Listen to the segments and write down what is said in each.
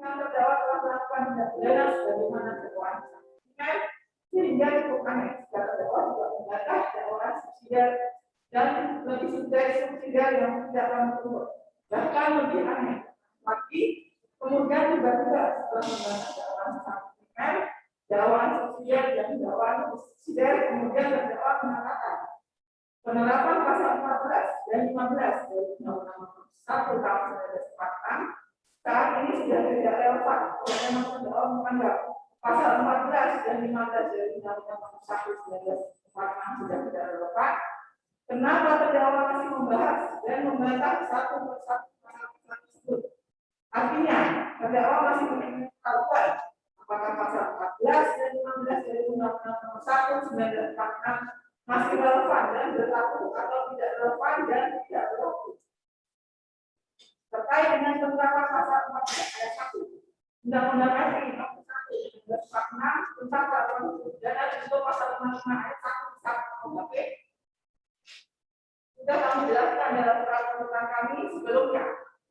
yang terdakwa telah melakukan tindak pidana sebagaimana dakwaan disampaikan, sehingga cukup aneh jika terdakwa juga membantah dakwaan subsidiar dan lebih subsidiar yang tidak menurut. Bahkan lebih aneh lagi, kemudian tiba-tiba setelah membantah dakwaan disampaikan, dakwaan subsidiar dan dakwaan subsidiar kemudian terdakwa mengatakan penerapan pasal 14 dan 15 dari Undang-Undang Nomor 1 Tahun 1946 saat ini sudah tidak relevan. Memang terdakwa menganggap pasal 14 dan 15 dari Undang-Undang Nomor 1 1946 sudah tidak relevan. Kenapa terdakwa masih membahas dan membantah satu persatu pasal tersebut? Artinya, terdakwa masih mengetahui apakah pasal 14 dan 15 dari Undang-Undang Nomor 1 1946 masih relevan dan berlaku atau tidak relevan dan tidak berlaku. Terkait dengan penerapan pasal 14 ayat 1 Undang-Undang RI Nomor 1 1946 tentang peraturan hukum pidana untuk pasal 55 ayat 1 KUHP sudah kami jelaskan dalam surat tuntutan kami sebelumnya.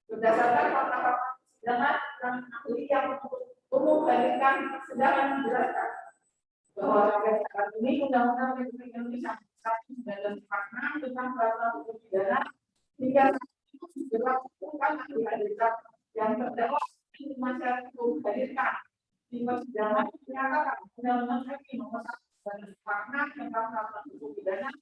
Berdasarkan fakta-fakta persidangan dan ahli yang umum hadirkan persidangan menjelaskan bahwa sampai saat ini Undang-Undang Republik Indonesia 1946 tentang peraturan hukum pidana hingga itu diberlakukan dihadirkan yang terdakwa di masyarakat hukum hadirkan di persidangan menyatakan Undang-Undang RI Nomor 1 1946 tentang peraturan hukum pidana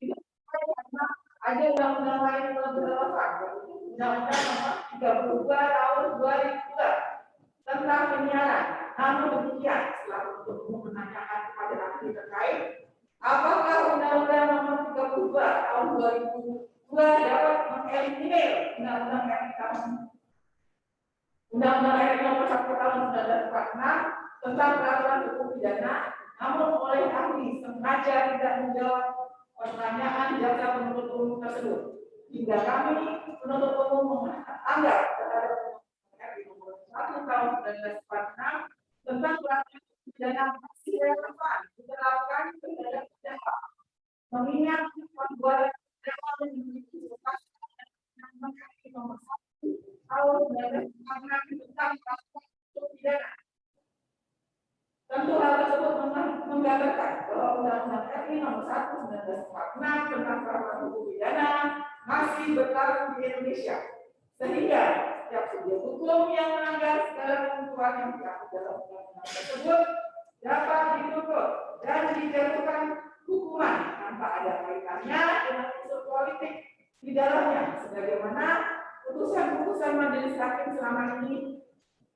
tidak karena ada undang-undang lain yang lebih relevan, yaitu Undang-Undang Nomor 32 Tahun 2002 tentang penyiaran. Namun demikian, setelah untuk menanyakan kepada ahli terkait, apakah Undang-Undang Nomor 32 Tahun 2002 dapat mengeliminir Undang-Undang RI Nomor 1 Tahun 1946 tentang peraturan hukum pidana, namun oleh ahli sengaja tidak menjawab pertanyaan jaksa penuntut umum tersebut. Hingga kami penuntut umum menganggap terhadap RI Nomor 1 Tahun 1946 tentang peraturan pidana masih relevan diterapkan terhadap terdakwa. Mengingat pembuat terdakwa memiliki kesempatan RI Nomor 1 Tahun 1946 tentang peraturan hukum pidana. Tentu hal tersebut menggambarkan bahwa Undang-Undang RI Nomor 1 1946 tentang peraturan hukum pidana masih berlaku di Indonesia, sehingga setiap subjek hukum yang melanggar segala ketentuan yang diatur dalam undang-undang tersebut dapat dituntut dan dijatuhkan hukuman tanpa ada kaitannya dengan unsur politik di dalamnya, sebagaimana putusan-putusan majelis hakim selama ini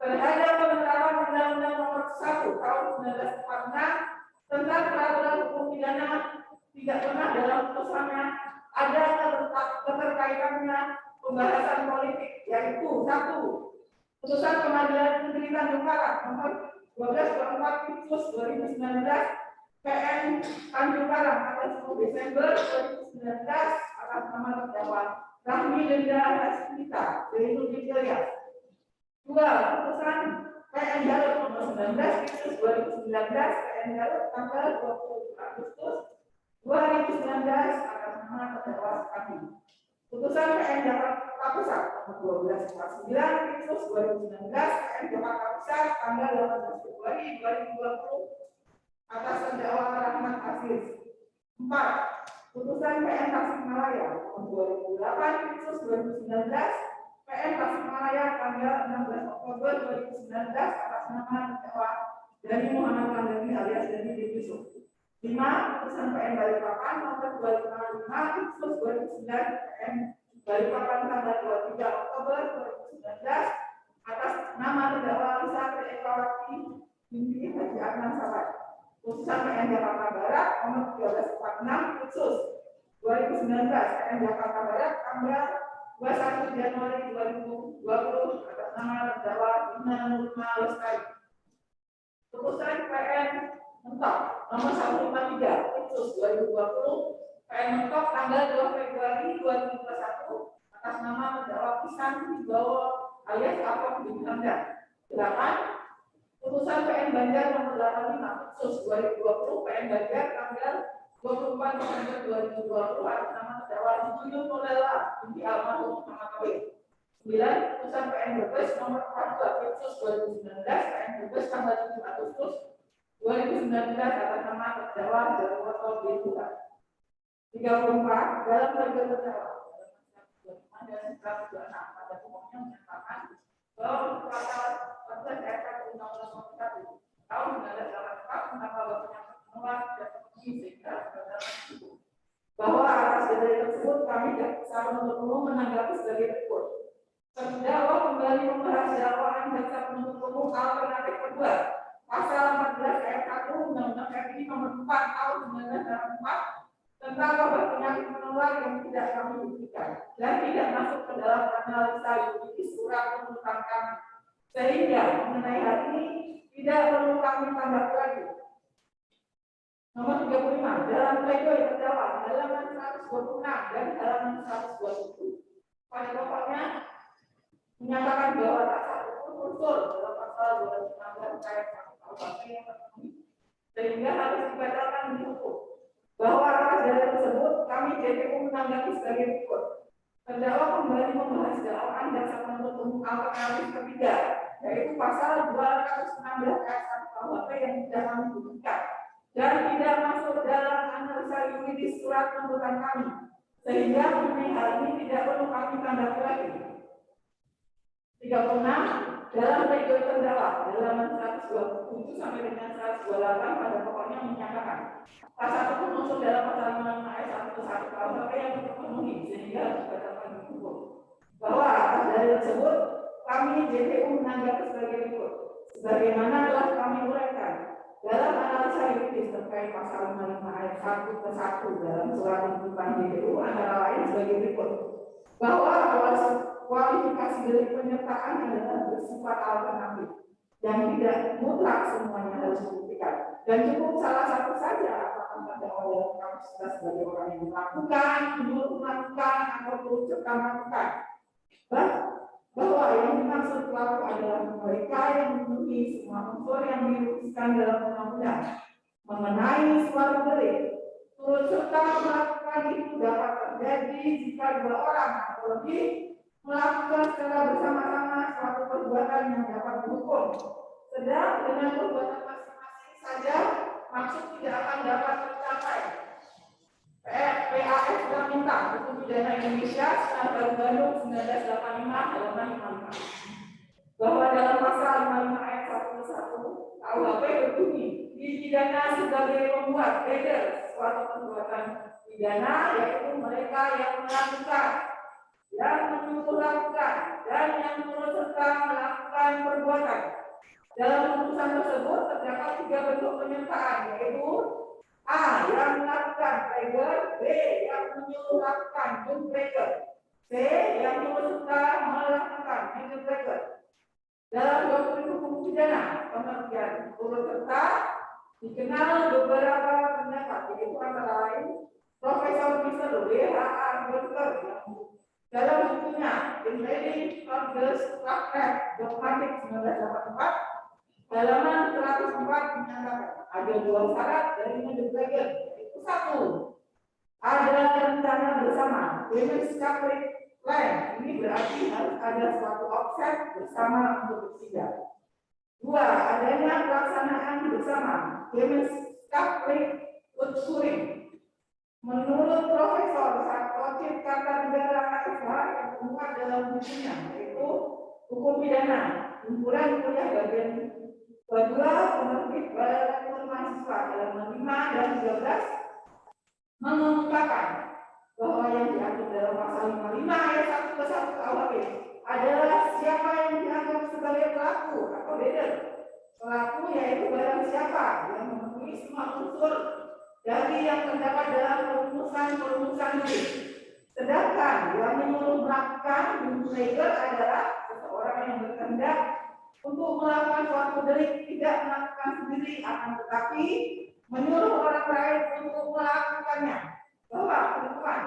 terhadap penerapan Undang-Undang Nomor 1 Tahun 1946 tentang peraturan hukum pidana tidak pernah dalam putusannya ada keterkaitannya pembahasan politik, yaitu 1. Putusan Pengadilan Negeri Tanjung Karang Nomor 12/4 Khusus 2019 PN Tanjung Karang tanggal 10 Desember 2019 atas nama terdakwa Rahmi Linda Hasmita dari Nurul Jaya. 2. Putusan PN Garut Nomor 19 Khusus 2019 PN Garut tanggal 20 Agustus 2019 atas nama terdakwa kami. Putusan PN Jakarta Pusat Nomor 12/9 Khusus 2019 PN Jakarta Pusat tanggal 18 Februari 2020 atas terdakwa Rahmat Aziz. 4. Putusan PN Tasikmalaya Nomor 2008 Khusus 2019 PN Tasikmalaya tanggal 16 Oktober 2019 atas nama terdakwa Dani Muhammad Pandemi alias Dani Yusuf. 5. Putusan PN Balikpapan Nomor 255 Khusus 2009 PN Balikpapan tanggal 23 Oktober 2019 atas nama terdakwa Lisa Ekawati binti Haji Adnan Sabat. Putusan PN Jakarta Barat Nomor 1346 Khusus 2019 PN Jakarta Barat tanggal 21 Januari 2020 atas nama terdakwa Ina Nurma Lestari. Putusan PN Mentok Nomor 153 Khusus 2020 PN Mentok tanggal 2 Februari 2021 atas nama terdakwa Pisan Wibowo alias Apok bin Hamdan. 8. Putusan PN Banjar Nomor 85 Khusus 2020 PN Banjar tanggal 24 November 2020 atas nama terdakwa Yuyun Molela binti almarhum Muhammad Kawin. 9. Putusan PN nomor 42 Agustus 2019 PN tanggal 7 Agustus 2019 atas nama terdakwa Jarwoto Bintuan. 34. Dalam pledoi terdakwa dan 126 pada pokoknya menyatakan bahwa pasal 14 ayat 1 Undang-Undang Nomor 1 tahun 1984 tentang pembentukan pengelola dan sehingga bahwa atas dalil tersebut kami jaksa penuntut umum menanggapi sebagai berikut. Terdakwa kembali membahas dakwaan jaksa penuntut umum alternatif kedua pasal 14 ayat 1 Undang-Undang RI nomor 4 tahun 1984 tentang wabah penyakit menular yang tidak kami buktikan dan tidak masuk ke dalam analisa yuridis surat tuntutan kami, sehingga mengenai hal ini tidak perlu kami tambah lagi. Nomor 35 dalam pledoi terdakwa halaman 126 dan halaman 127 pada pokoknya menyatakan bahwa tak satu pun unsur dalam pasal 216 ayat 1 KUHP yang terpenuhi sehingga harus dibatalkan dihukum. Bahwa atas dalil tersebut kami JPU menanggapi sebagai berikut. Terdakwa kembali membahas dakwaan jaksa penuntut umum alternatif ketiga, yaitu pasal 216 ayat 1 KUHP yang tidak kami buktikan dan tidak masuk dalam analisa yuridis surat tuntutan kami, sehingga mengenai hal ini tidak perlu kami tanggapi lagi. 36 dalam pledoi terdakwa halaman 127 sampai dengan 128 pada pokoknya menyatakan pasal itu masuk dalam pasal 55 ayat 1 KUHP yang terpenuhi sehingga dibatalkan hukum. Bahwa atas dalil tersebut kami JPU menanggapi sebagai berikut. Sebagaimana telah kami uraikan dalam analisa yuridis terkait pasal 55 ayat 1 ke 1 dalam surat tuntutan JPU antara lain sebagai berikut. Bahwa kualifikasi delik penyertaan adalah bersifat alternatif yang tidak mutlak semuanya harus dibuktikan dan cukup salah satu saja apakah terdakwa dalam kapasitas sebagai orang yang melakukan, menyuruh melakukan, atau turut serta melakukan. Bahwa yang dimaksud pelaku adalah mereka yang memenuhi semua unsur yang dirumuskan dalam undang-undang mengenai suatu delik. Turut serta melakukan itu dapat terjadi jika dua orang atau lebih melakukan secara bersama-sama suatu perbuatan yang dapat dihukum. Sedang dengan perbuatan masing-masing saja maksud tidak akan dapat tercapai. PAS sudah minta Hukum Pidana Indonesia Senat Baru Bandung 1985 halaman 55 bahwa dalam pasal 55 ayat 1 KUHP berbunyi dipidana sebagai pembuat beredar suatu perbuatan pidana yaitu mereka yang melakukan, yang menyuruh lakukan, dan yang turut serta melakukan perbuatan. Dalam putusan tersebut terdapat 3 bentuk penyertaan, yaitu A. Yang melakukan trigger, B. Yang menyuruh lakukan trigger, C. Yang turut serta melakukan trigger. Dalam doktrin hukum pidana, pengertian turut serta dikenal beberapa pendapat, yaitu antara lain Profesor Mr. W.H.A. Burger dalam bukunya Invading Congress Strafrecht Dogmatic 1984 halaman 104 menyatakan ada 2 syarat dari mendagri, yaitu 1. Ada rencana bersama Women's Catholic Plan, ini berarti harus ada suatu offset bersama untuk bersidang. 2. Adanya pelaksanaan bersama Women's Catholic Unsuri. Menurut Profesor Sarkoci Kartanegara SH yang termuat dalam bukunya, yaitu Hukum Pidana, kumpulan kuliah bagian kedua penerbit Badan Mahasiswa halaman 5 dan 13 mengungkapkan bahwa yang diatur dalam pasal 55 ayat 1 ke 1 KUHP adalah siapa yang dianggap sebagai pelaku atau beredar. Pelaku yaitu barang siapa yang memenuhi semua unsur dari yang terdapat dalam perumusan delik. Sedangkan yang menyuruh melakukan trigger adalah seseorang yang berkehendak untuk melakukan suatu delik tidak melakukan sendiri, akan tetapi menyuruh orang lain untuk melakukannya. Bahwa teman-teman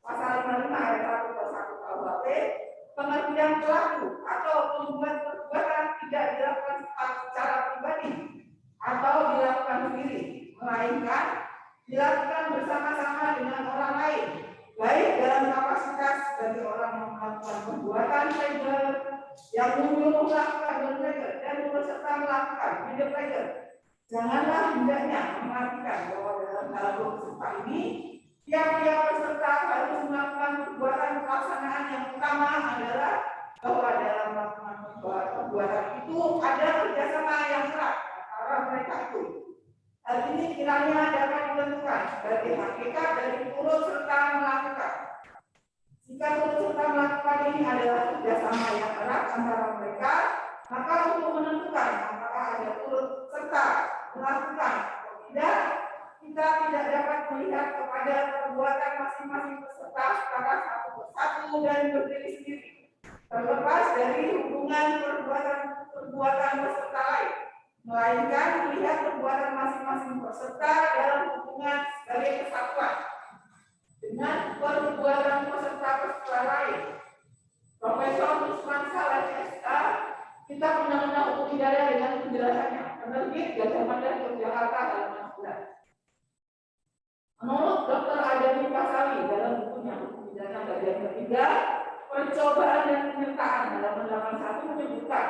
pasal 55 ayat 1 ke 1 KUHP pengertian pelaku atau pembuat perbuatan tidak dilakukan secara pribadi atau dilakukan sendiri, melainkan dilakukan bersama-sama dengan orang lain baik dalam kapasitas sebagai orang yang melakukan perbuatan legal, yang menyuruh melakukan non-legal dan berserta melakukan legal. Janganlah hendaknya mengartikan bahwa dalam hal peserta ini tiap-tiap peserta harus melakukan perbuatan pelaksanaan yang utama adalah bahwa dalam melakukan perbuatan itu ada kerjasama yang erat antara mereka itu. Hal ini kiranya dapat ditentukan sebagai hakikat dari turut serta melakukan. Jika turut serta melakukan ini adalah kerjasama yang erat antara mereka, maka untuk menentukan apakah ada turut serta melakukan atau tidak, kita tidak dapat melihat kepada perbuatan masing-masing peserta secara satu persatu dan berdiri sendiri, terlepas dari hubungan perbuatan peserta lain, melainkan melihat perbuatan masing-masing peserta dalam hubungan sebagai kesatuan dengan perbuatan peserta lain. Profesor Usman Saleh SK, Kitab Undang-Undang Hukum Pidana dengan penjelasannya, penerbit Gajah Mada Yogyakarta halaman 11. Menurut Dr. Adani Pasali dalam bukunya Hukum Pidana bagian ketiga, percobaan dan penyertaan halaman 81 menyebutkan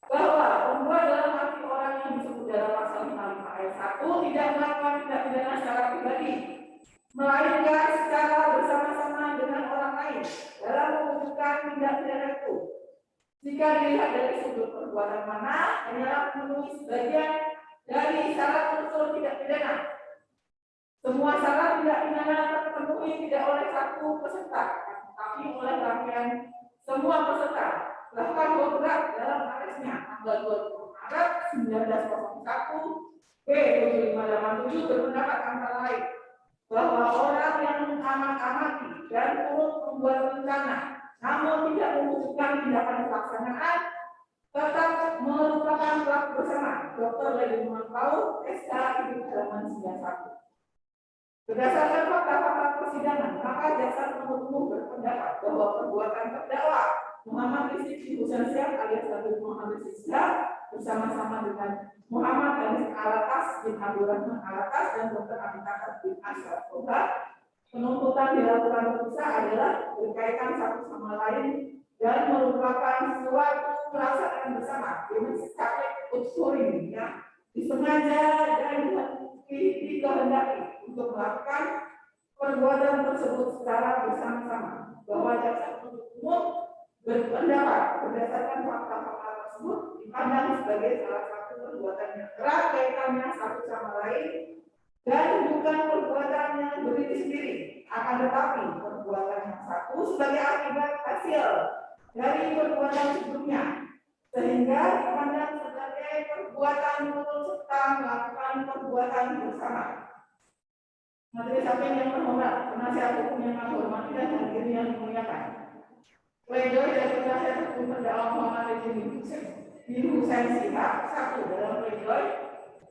bahwa pembuat dalam arti orang yang disebut dalam pasal 55 ayat 1 tidak melakukan tindak pidana secara pribadi, melainkan secara bersama-sama dengan orang lain dalam mewujudkan tindak pidana itu. Jika dilihat dari sudut perbuatan mana, hanyalah memenuhi sebagian dari syarat unsur tindak pidana. Semua syarat tindak pidana terpenuhi tidak oleh satu peserta, tapi oleh rangkaian semua peserta. Bahkan beberapa dalam aresnya tanggal 20 Maret 1901 B7587 berpendapat antara lain bahwa orang yang mengamati dan turut membuat rencana namun tidak mewujudkan tindakan pelaksanaan tetap merupakan pelaku bersama. Dr. Lediman Paul, SK di halaman 91. Berdasarkan fakta-fakta persidangan, maka jaksa penuntut umum berpendapat bahwa perbuatan terdakwa Muhammad Rizky Husain alias Habib Muhammad Rizky bersama-sama dengan Muhammad Hanis Alatas bin Abdurrahman Alatas dan Dr. Amitabh bin Ashraf Kohar, penuntutan dilakukan terpisah adalah berkaitan satu sama lain dan merupakan suatu pelaksanaan bersama dengan sikap unsuri yang disengaja dan dikehendaki untuk melakukan perbuatan tersebut secara bersama-sama. Bahwa jaksa penuntut umum berpendapat berdasarkan fakta-fakta tersebut dipandang sebagai salah satu perbuatan yang erat kaitannya satu sama lain dan bukan perbuatan yang berdiri sendiri, akan tetapi perbuatan yang satu sebagai akibat hasil dari perbuatan sebelumnya, sehingga dipandang sebagai perbuatan turut serta melakukan perbuatan bersama. Majelis Hakim yang terhormat, penasihat hukum yang kami hormati dan hadirin yang dimuliakan. Pledoi dari penasihat hukum terdakwa Muhammad Rizky Husain Shihab 1 dalam pledoi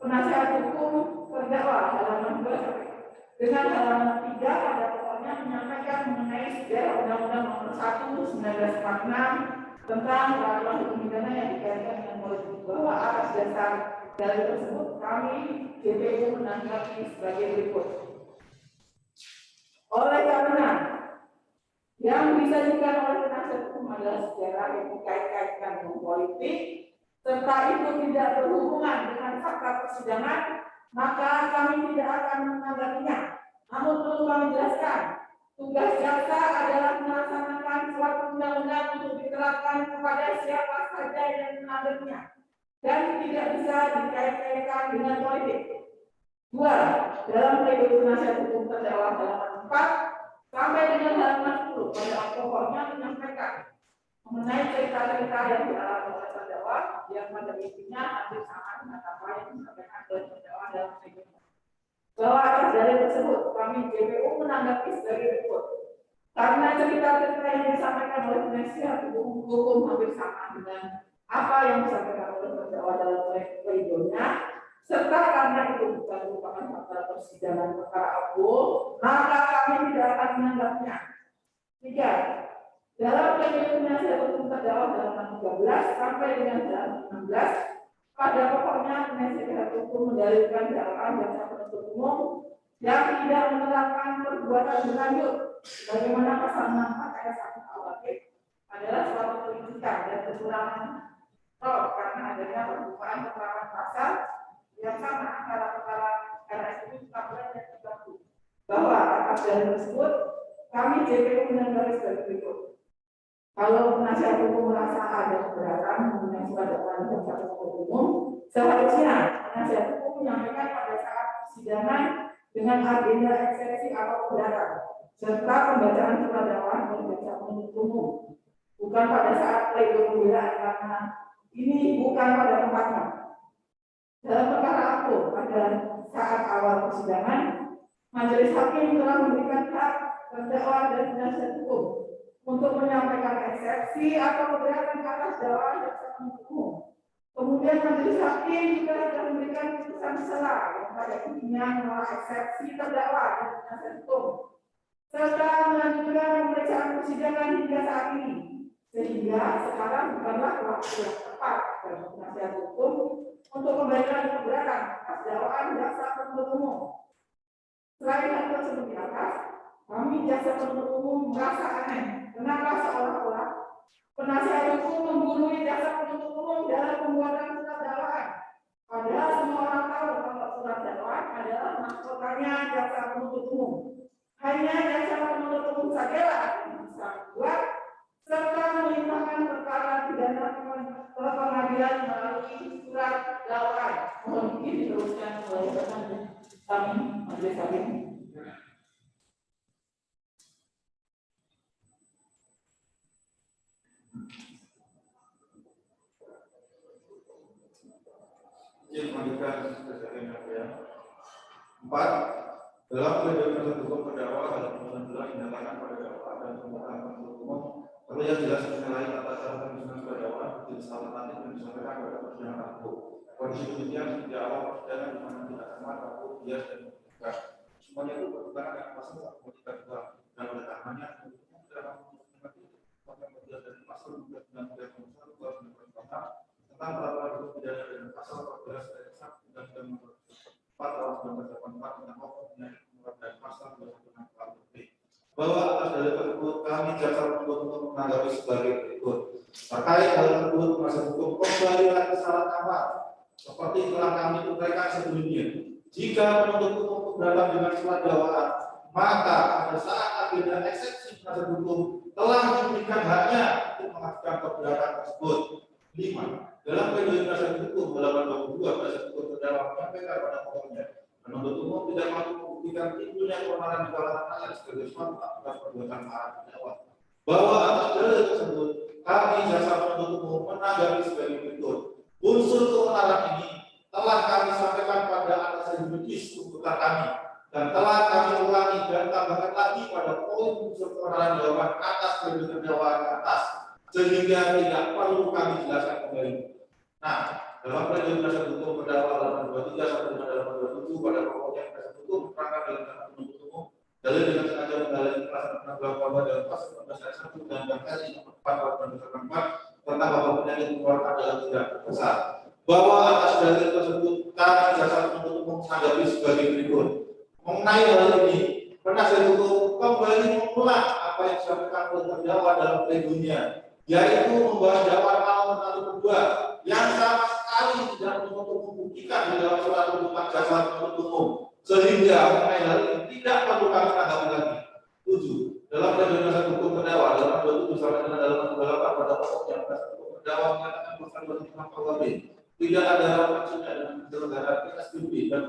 penasihat hukum terdakwa halaman 2 dengan halaman 3 pada pokoknya menyampaikan mengenai sejarah Undang-Undang Nomor 1 1946 tentang peraturan hukum pidana yang dikaitkan dengan politik, bahwa atas dasar dari tersebut kami JPU menanggapi sebagai berikut. Oleh karena yang disajikan oleh penasihat hukum adalah sejarah yang dikait-kaitkan dengan politik, serta itu tidak berhubungan dengan fakta persidangan, maka kami tidak akan menanggapinya. Namun perlu kami jelaskan, tugas jaksa adalah melaksanakan suatu undang-undang untuk diterapkan kepada siapa saja yang menanggapnya, dan tidak bisa dikait-kaitkan dengan politik. 2. Dalam pledoi penasihat hukum terdakwa halaman 4 sampai dengan halaman 10 pada pokoknya menyampaikan mengenai cerita-cerita yang dialami oleh terdakwa yang pada intinya hampir sama dengan apa yang disampaikan oleh terdakwa dalam pledoi. Bahwa atas dari tersebut kami JPU menanggapi sebagai berikut. Karena cerita-cerita yang disampaikan oleh penasihat hukum hampir sama dengan apa yang disampaikan oleh terdakwa dalam pledoinya, serta karena itu bukan merupakan fakta persidangan perkara abu, maka kami tidak akan menanggapnya. 3. Dalam pledoi penasihat hukum terdakwa halaman 13 sampai dengan halaman 16, pada pokoknya penasihat hukum mendalilkan dakwaan jaksa penuntut umum yang tidak menerapkan perbuatan berlanjut bagaimana pasal 64 ayat 1 KUHP adalah suatu penyidikan dan kekurangan karena adanya pembukaan penerapan pasal yang sama antara perkara RSU 14 dan 30 bahwa atas dalil tersebut kami JPU menanggapi sebagai berikut. Kalau penasihat hukum merasa ada keberatan menggunakan surat dakwaan jaksa penuntut umum, seharusnya penasihat hukum menyampaikan pada saat persidangan dengan agenda eksepsi atau keberatan serta pembacaan surat dakwaan oleh jaksa penuntut umum, bukan pada saat pledoi pembelaan karena ini bukan pada tempatnya. Dalam perkara aku pada saat awal persidangan, majelis hakim telah memberikan hak terdakwa dan penasihat hukum untuk menyampaikan eksepsi atau keberatan atas dakwaan jaksa penuntut umum. Kemudian majelis hakim juga sudah memberikan putusan sela yang pada intinya menolak eksepsi terdakwa dan penasihat hukum serta melanjutkan pemeriksaan persidangan hingga saat ini, sehingga sekarang bukanlah waktu yang tepat bagi penasihat hukum untuk memberikan keberatan atas dakwaan jaksa penuntut umum. Selain hal tersebut di atas, kami jaksa penuntut umum merasa aneh. Kenapa seolah-olah penasihat hukum menggurui jaksa penuntut umum dalam pembuatan surat dakwaan? Padahal semua orang tahu kalau surat dakwaan adalah mahkotanya jaksa penuntut umum. Hanya jaksa penuntut umum sajalah yang bisa membuat serta melimpahkan perkara pidana ke pengadilan melalui surat dakwaan. Mohon izin diteruskan oleh rekan kami majelis hakim. Izin melanjutkan kejadian yang 4. Dalam pledoi penasihat hukum terdakwa dalam putusan jelas dinyatakan pada dakwaan dan pembukaan penuntut umum terlihat jelas menilai atas syarat penyusunan surat dakwaan jenis alternatif yang disampaikan pada persidangan aku. Kondisi demikian sejak awal persidangan di mana tidak sama aku, bias dan juga semuanya itu bertentangan dengan pasal 132 dan oleh karenanya penuntut umum tidak mampu mengerti pasal 14 dari pasal 291 tentang peraturan hukum pidana dengan pasal 14 ayat 1 Undang-Undang Nomor 4 tahun 1984 tentang pokok penyakit dan pasal 216 KUHP. Bahwa atas dalil tersebut kami jaksa penuntut umum menanggapi sebagai berikut. Terkait hal tersebut, penasihat hukum kembali lagi syarat awal seperti telah kami uraikan sebelumnya. Jika penuntut umum keberatan dengan surat dakwaan, maka pada saat agenda eksepsi penasihat hukum telah diberikan haknya untuk mengajukan keberatan tersebut. 5. Dalam pledoi penasihat hukum halaman 22 penasihat hukum terdakwa menyampaikan pada pokoknya penuntut umum tidak mampu membuktikan timbulnya keonaran di kalangan rakyat sebagai suatu akibat perbuatan para terdakwa. Bahwa atas dalil tersebut kami jaksa penuntut umum menanggapi sebagai berikut. Unsur keonaran ini telah kami sampaikan pada atas juridis tuntutan kami dan telah kami ulangi dan tambahkan lagi pada poin unsur keonaran jawaban atas pledoi terdakwa ke atas sehingga tidak perlu kami jelaskan kembali. Nah, dalam pledoi penasihat hukum terdakwa halaman 23 sampai dengan halaman 27 pada pokoknya penasihat hukum menerangkan dalam kata penuntut umum dalil dengan sengaja menghalangi pelaksanaan penanggulangan wabah dalam pasal 14 ayat 1 Undang-Undang RI Nomor 4 Tahun 2004 tentang wabah penyakit menular adalah tidak besar. Bahwa atas dalil tersebut kami jaksa penuntut umum menanggapi sebagai berikut. Mengenai hal ini, penasihat hukum kembali mengulang apa yang disampaikan oleh terdakwa dalam pledoinya, yaitu membahas dakwaan alamat kedua yang sama sekali tidak untuk membuktikan di dalam surat tuntutan jaksa penuntut umum, sehingga mengenai hal ini tidak perlu kami tanggapi lagi. 7. Dalam pledoi penasihat hukum terdakwa dalam 27 sampai dengan dalam 28 pada pokoknya penasihat hukum terdakwa menyatakan pasal 26 KUHP tidak ada relevansinya dengan penyelenggaraan PSBB dan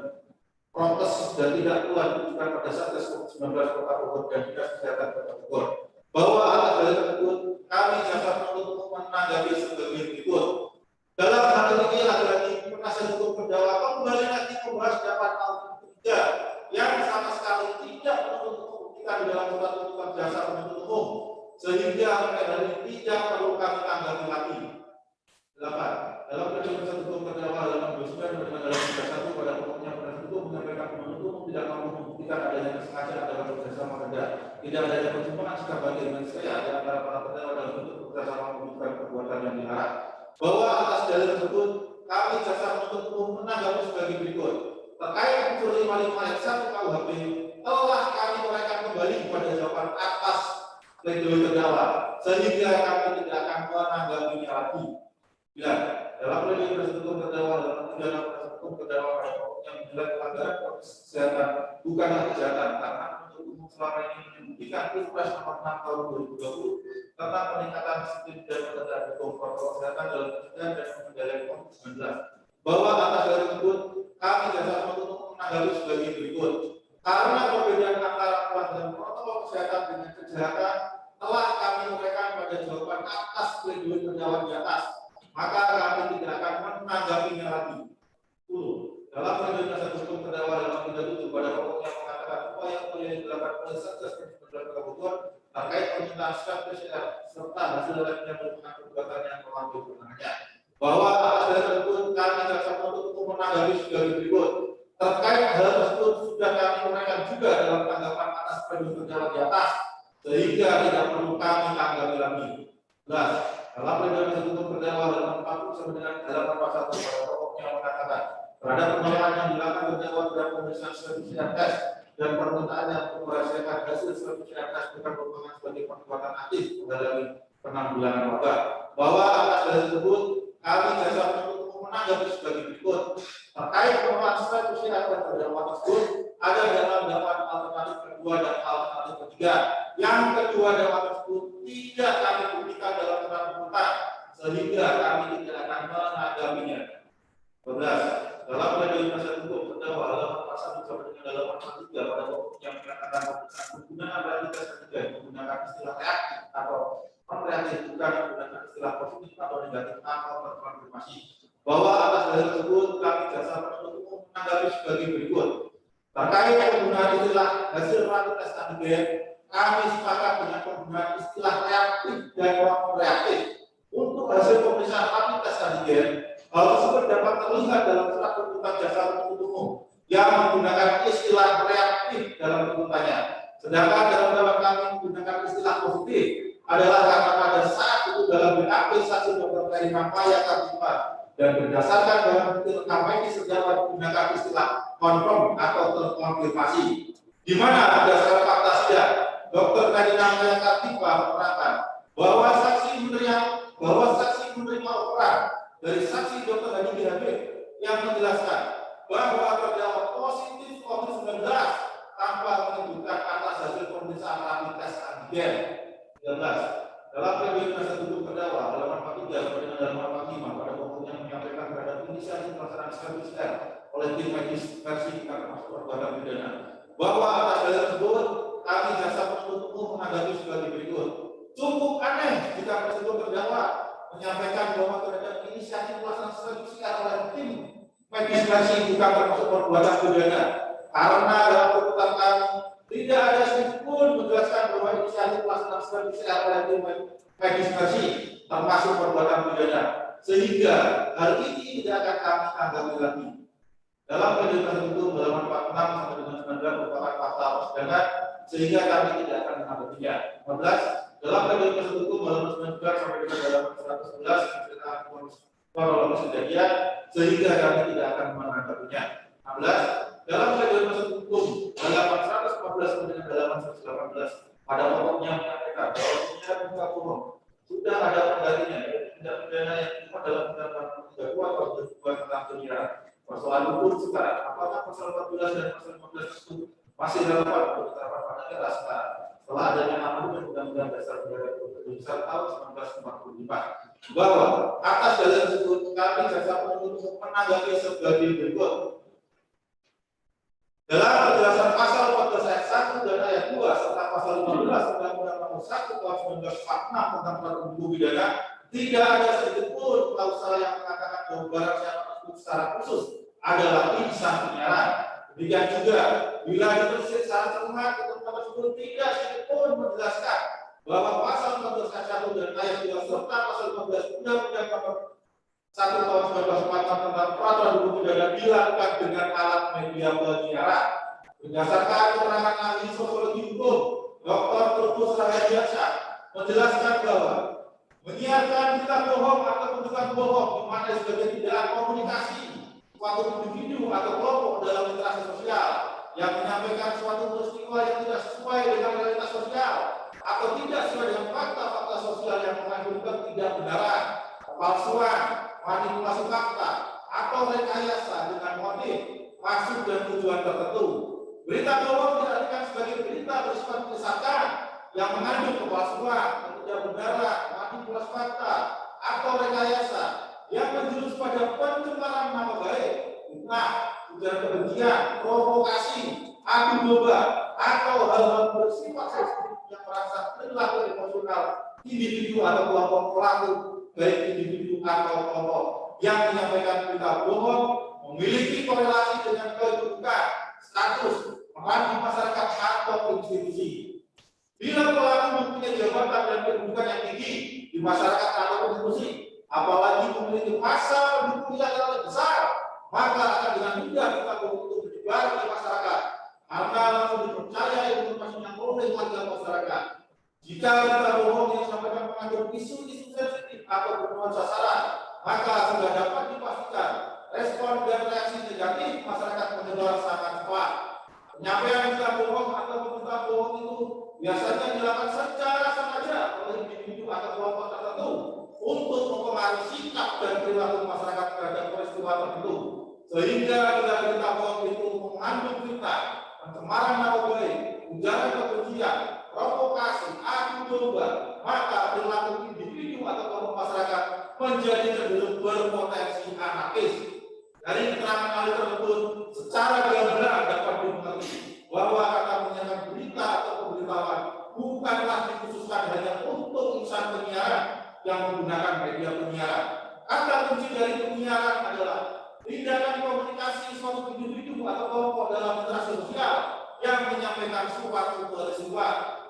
protes dan tidak pula ditujukan pada Satgas COVID-19 Kota Bogor dan Dinas Kesehatan Kota Bogor. Bahwa atas dalil tersebut kami jaksa penuntut umum menanggapi sebagai berikut. Dalam hal ini lagi-lagi penasihat hukum terdakwa kembali lagi membahas dakwaan alamat ketiga yang sama sekali tidak menuntut membuktikan di dalam surat tuntutan jaksa penuntut umum, sehingga mengenai hal ini tidak perlu kami tanggapi lagi. 8. Dalam pledoi penasihat hukum terdakwa halaman 29 dengan dalam 31 pada pokoknya penasihat hukum menyampaikan penuntut umum tidak mampu membuktikan adanya kesengajaan dalam kerjasama kerja, tidak adanya percuma sikap bagian manusia di antara para terdakwa dalam bentuk kerjasama membuktikan perbuatan yang dilarang. Bahwa atas dalil tersebut kami jaksa penuntut umum menanggapi sebagai berikut. terkait unsur 55 ayat 1 KUHP telah kami uraikan kembali pada jawaban atas pledoi terdakwa, sehingga kami tidak akan menanggapinya lagi. Ya, dalam pledoi tersebut terdakwa dalam pidana tersebut terdakwa pada pokoknya menilai pelanggaran protokol kesehatan bukanlah kejahatan karena penuntut umum selama ini membuktikan Pilpres nomor 6 tahun 2020 tentang peningkatan disiplin dan penegakan hukum protokol kesehatan dalam pencegahan dan pengendalian COVID-19, bahwa atas hal tersebut kami jasa penuntut umum menanggapi sebagai berikut. Karena perbedaan antara pelanggaran protokol kesehatan dengan kejahatan telah kami uraikan pada jawaban atas pledoi terdakwa di atas, maka kami tidak akan menanggapinya lagi. 10. Dalam pledoi penasihat hukum terdakwa dalam 37 pada pokoknya mengatakan upaya-upaya yang dilakukan oleh Satgas Pencegahan Kebutuhan terkait permintaan swab PCR serta hasil labnya merupakan perbuatan yang melampaui kewenangannya. Bahwa atas dasar tersebut kami jaksa penuntut umum menanggapi sebagai berikut. Terkait hal tersebut sudah kami uraikan juga dalam tanggapan atas pledoi terdakwa di atas, sehingga tidak perlu kami tanggapi lagi. 11. Dalam pledoi penasihat hukum terdakwa dalam 40 sampai dengan halaman pasal 1 pada pokoknya mengatakan terhadap penolakan yang dilakukan terdakwa terhadap pemeriksaan swab PCR tes dan permintaan yang merahasiakan hasil swab PCR tes bukan merupakan sebagai perbuatan aktif menghalangi penanggulangan wabah. Bahwa atas hal tersebut kami jasa penuntut umum menanggapi sebagai berikut. Terkait penolakan swab PCR tes terdakwa tersebut ada dalam dakwaan alternatif kedua dan alternatif ketiga. Yang kedua dakwaan tersebut tidak kami buktikan dalam terang tuntutan, sehingga kami tidak akan menanggapinya. 12. Dalam pledoi penasihat hukum terdakwa halaman pasal 1 sampai dengan halaman 3 pada pokoknya menyatakan penggunaan rapid test ketiga menggunakan istilah reaktif atau non-reaktif bukan menggunakan istilah positif atau negatif atau terkonfirmasi. Bahwa atas hal tersebut kami jasa penuntut umum menanggapi sebagai berikut. Terkait penggunaan istilah hasil rapid test antigen, kami sepakat dengan penggunaan istilah reaktif dan non-reaktif untuk hasil pemeriksaan rapid test antigen. Hal tersebut dapat terlihat dalam surat tuntutan jasa penuntut umum yang menggunakan istilah reaktif dalam tuntutannya. Sedangkan dalam dakwaan kami menggunakan istilah positif adalah karena pada saat itu dalam BAP saksi Dr. Karimah Maya Kartipa dan berdasarkan dalam bukti rekam medis terdakwa menggunakan istilah confirm atau terkonfirmasi, di mana berdasarkan fakta sidang Dr. Karimah Maya Kartipa menerangkan bahwa saksi menerima operan dari saksi Dr. Hadi GHB yang menjelaskan bahwa terdakwa positif COVID-19 tanpa menunjukkan atas hasil pemeriksaan rapid test antigen. 13. Dalam pledoi penasihat hukum terdakwa halaman 43 sampai dengan halaman 45 pada pokoknya menyampaikan terhadap inisiasi pelaksanaan swab PCR oleh tim medis versi termasuk perbuatan pidana, bahwa atas hal tersebut kami jasa penuntut umum menanggapi sebagai berikut. Cukup aneh jika tersebut terdakwa menyampaikan bahwa terhadap inisiasi pelaksanaan swab PCR oleh tim medis versi bukan termasuk perbuatan pidana, karena dalam tuntutan kami tidak ada sedikit pun menjelaskan bahwa inisiasi pelaksanaan swab PCR oleh tim medis versi termasuk perbuatan pidana, sehingga hal ini tidak akan kami tanggapi lagi. Dalam pledoi tertentu halaman 46 sampai dengan 19 merupakan fakta persidangan, sehingga kami tidak akan menanggapinya. 15. Dalam pledoi tertentu halaman 19 sampai dengan halaman 111 menceritakan kronologis kejadian, sehingga kami tidak akan menanggapinya. 16. Dalam pledoi tertentu halaman 114 sampai dengan halaman 118 pada pokoknya menyampaikan bahwa secara muka umum sudah ada penggantinya, yaitu tindak pidana yang dimuat dalam Undang-Undang 32 tahun 2002 tentang penyiaran. Persoalan hukum sekarang, apakah pasal 14 dan pasal 15 itu masih relevan untuk diterapkan pada era sekarang setelah adanya amandemen Undang-Undang Dasar Negara Republik Indonesia tahun 1945? Bahwa atas dalil tersebut kami jasa penuntut umum menanggapi sebagai berikut. Dalam penjelasan pasal 14 ayat 1 dan ayat 2 serta pasal 15 Undang-Undang Nomor 1 tahun 1946 tentang peraturan hukum pidana, tidak ada sedikit pun klausul yang mengatakan bahwa barang siapa tersebut secara khusus adalah insan penyiaran. Demikian juga bila ditelisik secara cermat ketentuan tersebut tidak sedikit pun menjelaskan bahwa pasal 14 ayat 1 dan ayat 2 serta pasal 15 Undang-Undang Nomor 1 tahun 1946 tentang peraturan hukum pidana dilakukan dengan alat media penyiaran. Berdasarkan keterangan ahli sosiologi hukum Dr. Trubus Rahadiansyah menjelaskan bahwa menyiarkan berita bohong atau bentukan bohong di mana sebagai tindakan komunikasi suatu individu atau kelompok dalam interaksi sosial yang menyampaikan suatu peristiwa yang tidak sesuai dengan realitas sosial atau tidak sesuai dengan fakta-fakta sosial yang mengandung ketidakbenaran, kepalsuan, manipulasi fakta, atau rekayasa dengan motif, maksud dan tujuan tertentu. Berita bohong diartikan sebagai berita bersifat menyesatkan yang mengandung kepalsuan, ketidakbenaran, manipulasi fakta, atau rekayasa yang menjurus pada pencemaran nama baik, fitnah, ujaran kebencian, provokasi, adu domba, atau hal-hal bersifat sensitif yang merasa perilaku emosional individu atau kelompok pelaku, baik individu atau kelompok yang menyampaikan berita bohong memiliki korelasi dengan kedudukan, status, peran di masyarakat atau institusi. Bila pelaku mempunyai jabatan dan kedudukan yang tinggi di masyarakat atau institusi, apalagi memiliki massa pendukung yang lebih besar, maka akan dengan mudah kita untuk menyebar di masyarakat karena langsung dipercaya informasinya oleh warga masyarakat. Jika berita bohong yang disampaikan mengandung isu-isu sensitif atau bernuansa sara, maka sudah dapat dipastikan respon dan reaksi negatif masyarakat menyebar sangat cepat. Penyampaian berita bohong atau berita bohong itu biasanya dilakukan secara sengaja oleh individu atau kelompok tertentu untuk mempengaruhi sikap dan perilaku masyarakat terhadap peristiwa tertentu, sehingga bila berita bohong itu mengandung fitnah, pencemaran nama baik, ujaran kebencian, provokasi, adu domba, maka perilaku individu atau kelompok masyarakat menjadi cenderung berpotensi anarkis. Dari keterangan hal tersebut, secara gamblang dapat dimengerti bahwa kata menyiarkan berita atau pemberitahuan bukanlah dikhususkan hanya untuk insan penyiaran yang menggunakan media penyiaran. Kata kunci dari penyiaran adalah tindakan komunikasi suatu individu atau kelompok dalam interaksi sosial yang menyampaikan suatu peristiwa.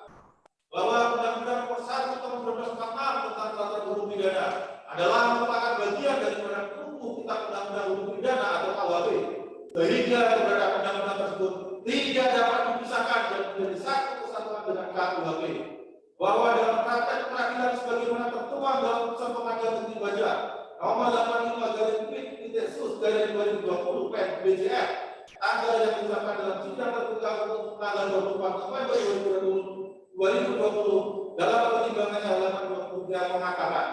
Bahwa Undang-Undang Nomor 1 Tahun 2046 tentang peraturan hukum pidana adalah merupakan bagian daripada hukum Kitab Undang-Undang Hukum Pidana atau KUHP, sehingga beberapa undang-undang tersebut tidak dapat dipisahkan dan menjadi satu kesatuan dengan KUHP. Bahwa dalam praktek peradilan sebagaimana tertuang dalam putusan Pengadilan Negeri Baja Nomor 85/Sus/2020 PN-BJF tanggal yang ditetapkan dalam sidang terbuka untuk tanggal 24 November 2020 dalam pertimbangannya halaman 23 mengatakan,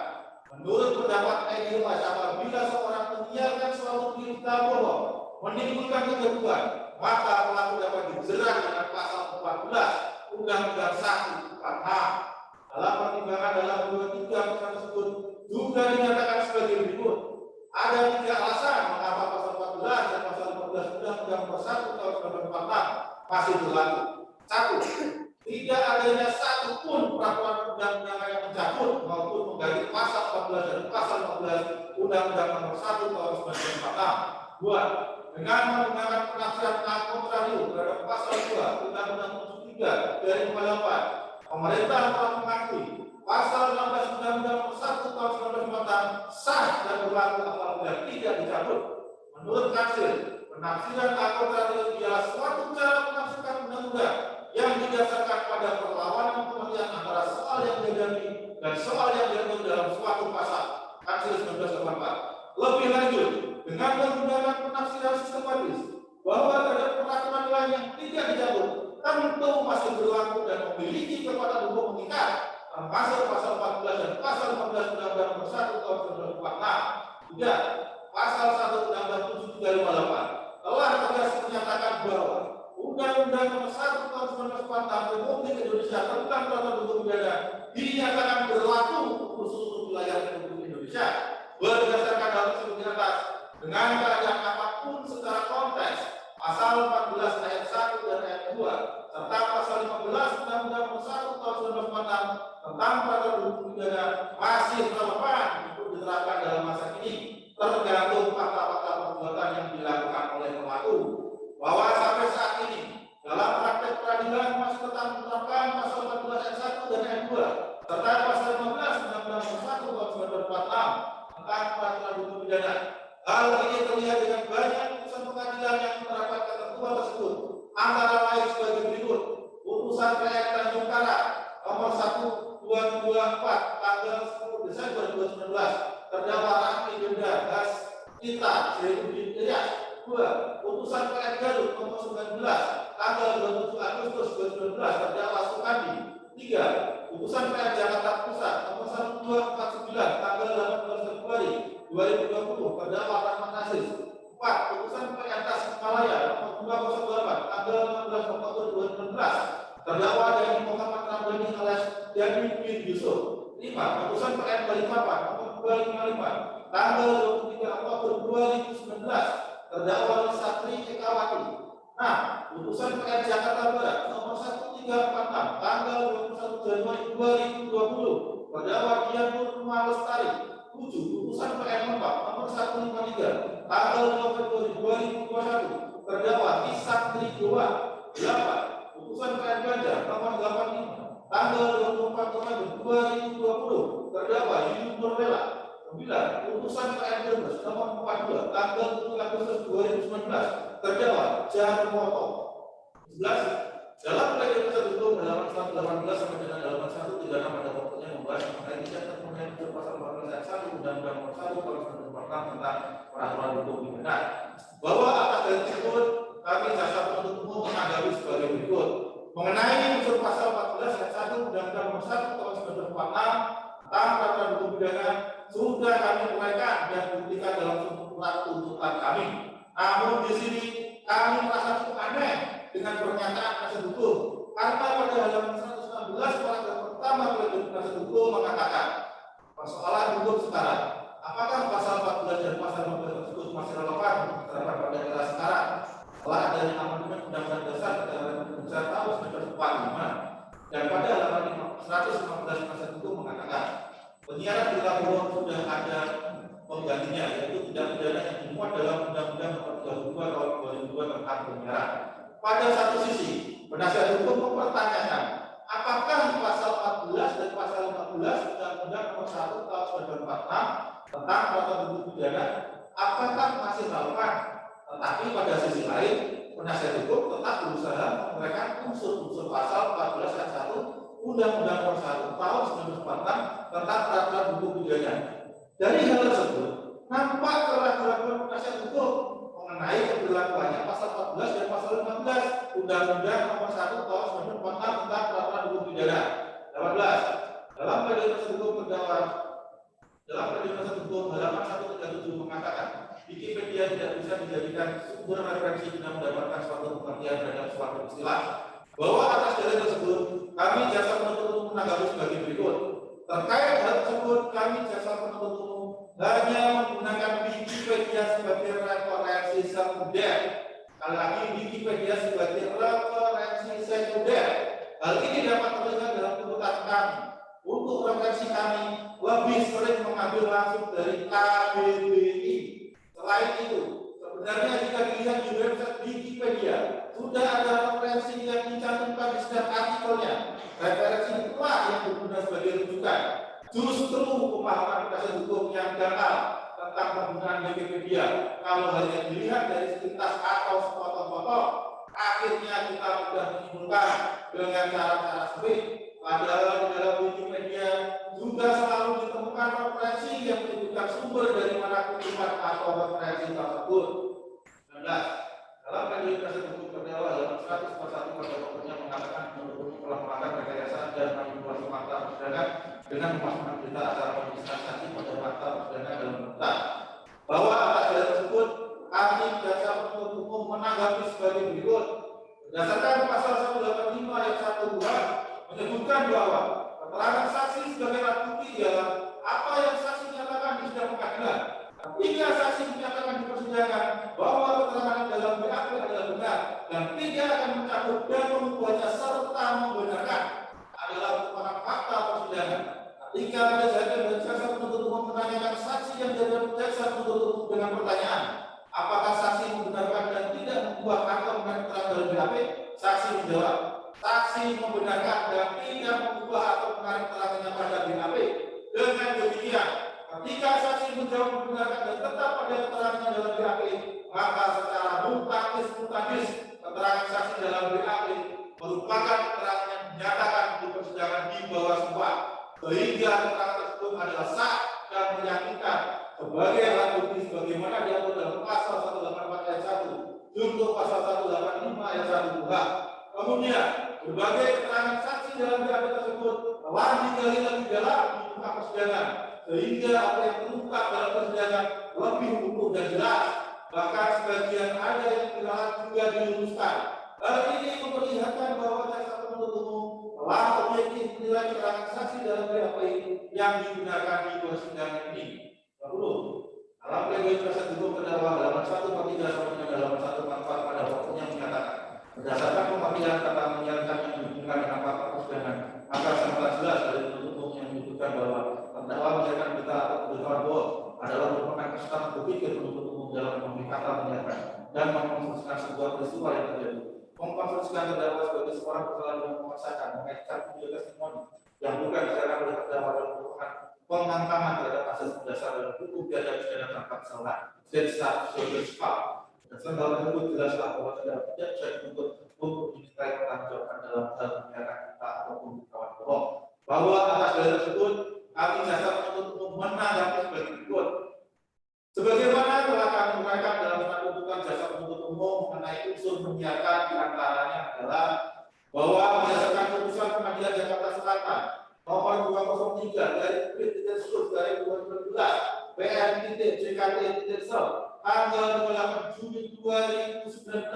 menurut pendapat Egi apabila seorang menyiarkan suatu berita bohong menimbulkan kegaduhan, maka pelaku dapat dijerat dengan pasal 14 Undang-Undang 1 46. Dalam pertimbangan dalam 23 pasal tersebut juga dinyatakan sebagai berikut. Ada 3 alasan mengapa pasal 14 dan pasal 15 Undang-Undang Nomor 1 Tahun 2046 masih berlaku. 1. Tidak adanya satupun peraturan undang-undang yang mencabut maupun mengganti pasal 14 dan pasal 15 Undang-Undang Nomor 1 Tahun 1946. 2. Dengan menggunakan penafsiran kontradiktif terhadap pasal 2 Undang-Undang 73 dari 58, pemerintah telah mengakui pasal 16 Undang-Undang Nomor 1 Tahun 1946 sah dan berlaku apabila tidak dicabut. Menurut Kansil, penafsiran kontradiktif ialah suatu cara menafsirkan undang-undang yang didasarkan pada perlawanan pengertian antara soal yang diadami dan soal yang diatur dalam suatu pasal. Kansil 1984. Lebih lanjut, dengan menggunakan penafsiran sistematis bahwa terhadap peraturan lain yang tidak dicabut tentu masih berlaku dan memiliki kekuatan hukum mengikat, termasuk pasal 14 dan pasal 15 Undang-Undang Nomor 1 Tahun 1946. 3. Pasal 1 Undang-Undang 7358 telah tegas menyatakan bahwa Undang-Undang Nomor 1 Tahun 1946 Republik Indonesia tentang peraturan hukum pidana dinyatakan berlaku untuk seluruh wilayah Republik Indonesia berdasarkan hal tersebut di atas dengan keadaan apapun secara konteks. Pasal 14 ayat 1 dan ayat 2 serta pasal 15 Undang-Undang Nomor 1 Tahun 1946 tentang peraturan hukum pidana masih relevan untuk diterapkan dalam masa ini, tergantung fakta-fakta perbuatan yang dilakukan oleh pelaku. Bahwa sampai saat ini dalam praktek peradilan masih tetap menerapkan pasal 14 ayat 1 dan ayat 2 serta pasal 15 Undang-Undang Nomor 1 Tahun 1946 tentang peraturan hukum pidana. Hal ini terlihat dengan banyak putusan pengadilan yang menerapkan ketentuan tersebut, antara lain sebagai berikut. Putusan Rakyat Tanjung Karang Nomor 1224 tanggal 10 Desember 2019 terdakwa Rahmi Denda Das Kita Zainuddin Ilyas 2. Putusan PN Garut nomor 19 tanggal 27 Agustus 2019 terdakwa Sukandi. 3. Putusan PN Jakarta Pusat nomor 1249 tanggal 18 Februari 2020 terdakwa Rahman Aziz. 4. Putusan PN Tasikmalaya nomor 208 tanggal 16 Oktober 2019 terdakwa dari Muhammad Ramdhani alias Dani bin Yusuf. 5. Putusan PN Balikpapan nomor 255 tanggal 23 Oktober 2019 terdakwa Satri Ekawati. 6. Putusan PN Jakarta Barat nomor 1346 tanggal 21 Januari 2020 terdakwa Dian Nurma Lestari. 7. Putusan PN Lembang nomor 153 tanggal 2 Februari 2021 terdakwa Isak Trigowa. 8. Putusan PN Banjar nomor 85 tanggal 24 November 2020 terdakwa Yuyun Nurlela. 9. Putusan PN Brebes nomor 42 tanggal 7 Agustus 2019 terdakwa Jarwoto. 11. Dalam pledoi penuntut umum halaman 118 sampai dengan halaman 136 pada pokoknya membahas mengenai tidak terpenuhi unsur pasal 14 ayat 1 Undang-Undang Nomor 1 Tahun 1946 tentang peraturan hukum pidana. Bahwa atas dalil tersebut kami jaksa penuntut umum menanggapi sebagai berikut. Mengenai unsur pasal 14 ayat 1 Undang-Undang Nomor 1 Tahun 1946 tentang peraturan hukum pidana sudah kami uraikan dan buktikan dalam surat tuntutan kami. Namun di sini kami merasa cukup aneh dengan pernyataan penasihat hukum karena pada halaman 116 paragraf pertama pledoi penasihat hukum mengatakan persoalan hukum sekarang apakah pasal 14 dan pasal 15 tersebut masih relevan diterapkan pada era sekarang setelah adanya amandemen Undang-Undang Dasar Negara Republik Indonesia tahun 1945 dan pada halaman 115 penasihat hukum mengatakan penyiaran berita bohong sudah ada penggantinya yaitu tindak pidana yang dimuat dalam Undang-Undang Nomor 32 Tahun 2002 tentang penyiaran. Pada satu sisi, penasihat hukum mempertanyakan apakah pasal 14 dan pasal 15 Undang-Undang Nomor 1 Tahun 1946 tentang peraturan hukum pidana apakah masih relevan? Tetapi pada sisi lain, penasihat hukum tetap berusaha memberikan unsur-unsur pasal 14 ayat 1 Undang-Undang Nomor 1 Tahun 1946 tentang peraturan hukum pidana. Dari hal tersebut, nampak keraguan penasihat hukum mengenai keberlakuannya pasal 14 dan pasal 15 Undang-Undang Nomor 1 Tahun 1946 tentang peraturan hukum pidana. 18. Dalam pledoi penasihat hukum terdakwa halaman 137 mengatakan Wikipedia tidak bisa dijadikan sumber referensi guna mendapatkan suatu pengertian terhadap suatu istilah. Bahwa atas dalil tersebut kami jaksa penuntut umum menanggapi sebagai berikut. Terkait hal tersebut kami jaksa penuntut umum hanya menggunakan Wikipedia sebagai referensi sekunder. Sekali lagi Wikipedia sebagai referensi sekunder. Hal ini dapat terlihat dalam tuntutan kami. Untuk referensi kami lebih sering mengambil langsung dari KBBI. Selain itu, sebenarnya jika dilihat di website Wikipedia sudah ada referensi yang dicantumkan di setiap artikelnya. Referensi itulah yang berguna sebagai rujukan. Justru pemahaman penasihat hukum yang dangkal tentang penggunaan Wikipedia kalau hanya dilihat dari sepintas atau sepotong-potong, akhirnya kita sudah menyimpulkan dengan cara-cara sempit. Padahal di dalam Wikipedia juga selalu ditemukan referensi yang menunjukkan sumber dari mana kutipan atau referensi tersebut. 19. Dalam pledoi penasihat hukum terdakwa halaman 141 pada pokoknya mengatakan penuntut telah melakukan rekayasa dan manipulasi fakta persidangan dengan memasukkan berita acara pemeriksaan saksi pada fakta persidangan dalam tuntutan. Bahwa atas dalil tersebut kami jaksa penuntut umum menanggapi sebagai berikut. Berdasarkan pasal 185 ayat 1 menyebutkan bahwa keterangan saksi sebagai alat bukti ialah apa yang saksi nyatakan di sidang pengadilan. Ketika saksi menyatakan di persidangan bahwa keterangan dalam BAP adalah benar dan tidak akan mencabut dan membuatnya serta membenarkan adalah merupakan fakta persidangan. Ketika ada hakim dan jaksa penuntut umum menanyakan saksi yang dari jaksa penuntut umum dengan pertanyaan, apakah saksi membenarkan dan tidak membuat atau menarik keterangan dalam BAP? Saksi menjawab, saksi membenarkan dan tidak mengubah atau menarik keterangannya pada BAP. Dengan demikian, ketika saksi menjawab membenarkan dan tetap pada keterangannya dalam BAP, maka secara mutatis keterangan saksi dalam BAP merupakan keterangan yang dinyatakan di persidangan di bawah sumpah, sehingga keterangan tersebut adalah sah dan meyakinkan sebagai alat bukti sebagaimana diatur dalam pasal 184 ayat 1 secara terbuka. Kemudian berbagai keterangan saksi dalam BAP tersebut telah digali lebih dalam di muka persidangan, sehingga apa yang terungkap dalam persidangan lebih utuh dan jelas. Bahkan sebagian ada yang dilarang juga diluruskan. Hal ini memperlihatkan bahwa jaksa penuntut umum telah objektif menilai keterangan saksi dalam BAP yang digunakan di persidangan ini. Lalu, dalam pledoi penasihat hukum terdakwa halaman 143 sampai dengan halaman 144 pada waktunya menyatakan, berdasarkan pemanggilan kata menyiarkan yang dihubungkan dengan fakta persidangan, maka sangat jelas dari penuntut umum yang menyebutkan bahwa terdakwa menyiarkan berita atau pemberitahuan bohong adalah merupakan kesalahan berpikir penuntut umum dalam memilih kata menyiarkan dan mengkonstruksikan sebuah peristiwa yang terjadi. Mengkonstruksikan terdakwa sebagai seorang kesalahan yang memaksakan mengaitkan video testimoni yang bukan diserahkan oleh terdakwa dalam merupakan pengangkangan terhadap asas dasar dalam hukum pidana tanpa kesalahan. Sensat Sosial. Dan hal tersebut jelaslah bahwa tidak bisa untuk dimintai pertanggungjawaban dalam hal menyiarkan kita ataupun kawan bohong. Bahwa atas dalil tersebut kami jasa penuntut umum menanggapi sebagai berikut. Sebagaimana telah kami uraikan dalam surat tuntutan jasa penuntut umum mengenai unsur menyiarkan, diantaranya adalah bahwa berdasarkan putusan Pengadilan Jakarta Selatan nomor 203 dari Pt-Sus dari 2012 PN-JKT-Sel tanggal 28 Juni 2019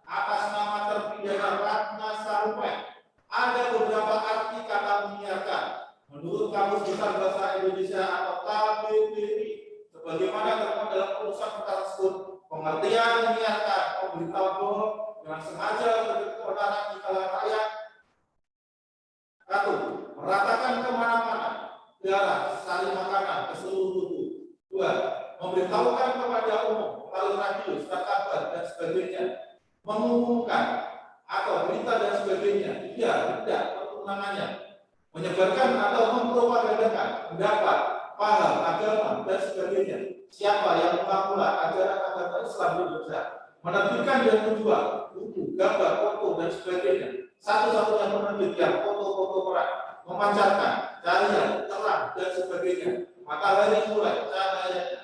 atas nama terpidana Ratna Sarumpait. Ada beberapa arti kata menyiarkan menurut Kamus Besar Bahasa Indonesia atau KBBI sebagaimana termuat dalam putusan perkara tersebut. Pengertian menyiarkan pemberitahuan bohong dengan sengaja memberi keonaran di kalangan rakyat. 1. Meratakan kemana-mana darah, sari makanan ke seluruh tubuh. 2. Memberitahukan kepada umum melalui radio, surat kabar dan sebagainya, mengumumkan atau berita dan sebagainya. 3. Tidak perundangannya menyebarkan atau mempropagandakan pendapat, paham, agama dan sebagainya. Siapa yang mengakulah ajaran agama Islam di Indonesia, menerbitkan dan menjual buku, gambar, foto dan sebagainya. Satu-satunya penerbit yang foto-foto perang, memancarkan cahaya, terang dan sebagainya. Matahari mulai cahayanya,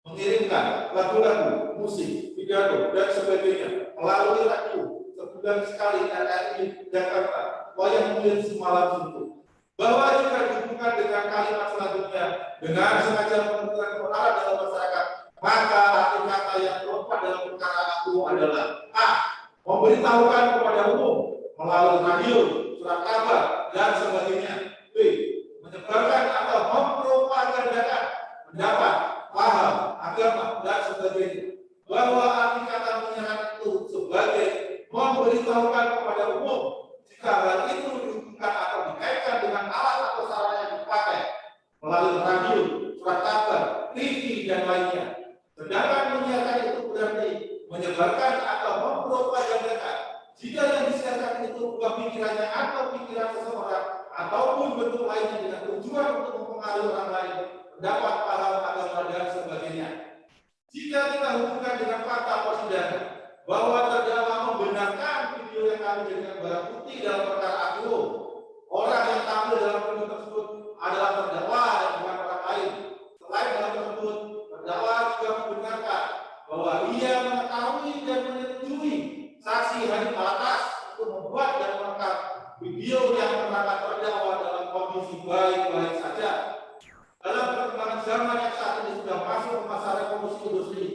mengirimkan lagu-lagu, musik, pidato dan sebagainya melalui radio sebulan sekali RRI Jakarta, wayang kulit semalam suntuk. Bahwa jika dihubungkan dengan kalimat selanjutnya dengan sengaja memberikan keonaran dalam masyarakat, maka arti kata yang terdapat dalam perkara itu adalah A. Memberitahukan kepada umum melalui radio, surat kabar dan sebagainya. B. Menyebarkan atau mempropagandakan pendapat, paham, agama dan sebagainya. Bahwa arti kata menyiarkan itu sebagai memberitahukan kepada umum jika hal itu dihubungkan atau dikaitkan dengan alat atau sarana yang dipakai melalui radio, surat kabar, TV dan lainnya. Sedangkan menyiarkan itu berarti menyebarkan atau mempropagandakan jika yang disiarkan itu bukan pikirannya atau pikiran seseorang ataupun bentuk lainnya dengan tujuan untuk mempengaruhi orang lain, pendapat, paham, agama dan sebagainya. Jika kita hubungkan dengan fakta persidangan bahwa terdakwa membenarkan video yang kami jadikan barang bukti dalam perkara aku, orang yang tampil dalam video tersebut adalah terdakwa dan bukan orang lain. Selain dalam tersebut, terdakwa juga membenarkan bahwa ia mengetahui dan menyetujui saksi Hanif Alatas untuk membuat dan merekam video yang menerangkan terdakwa dalam kondisi baik-baik saja. Dalam perkembangan zaman yang saat ini sudah masuk ke masa revolusi industri,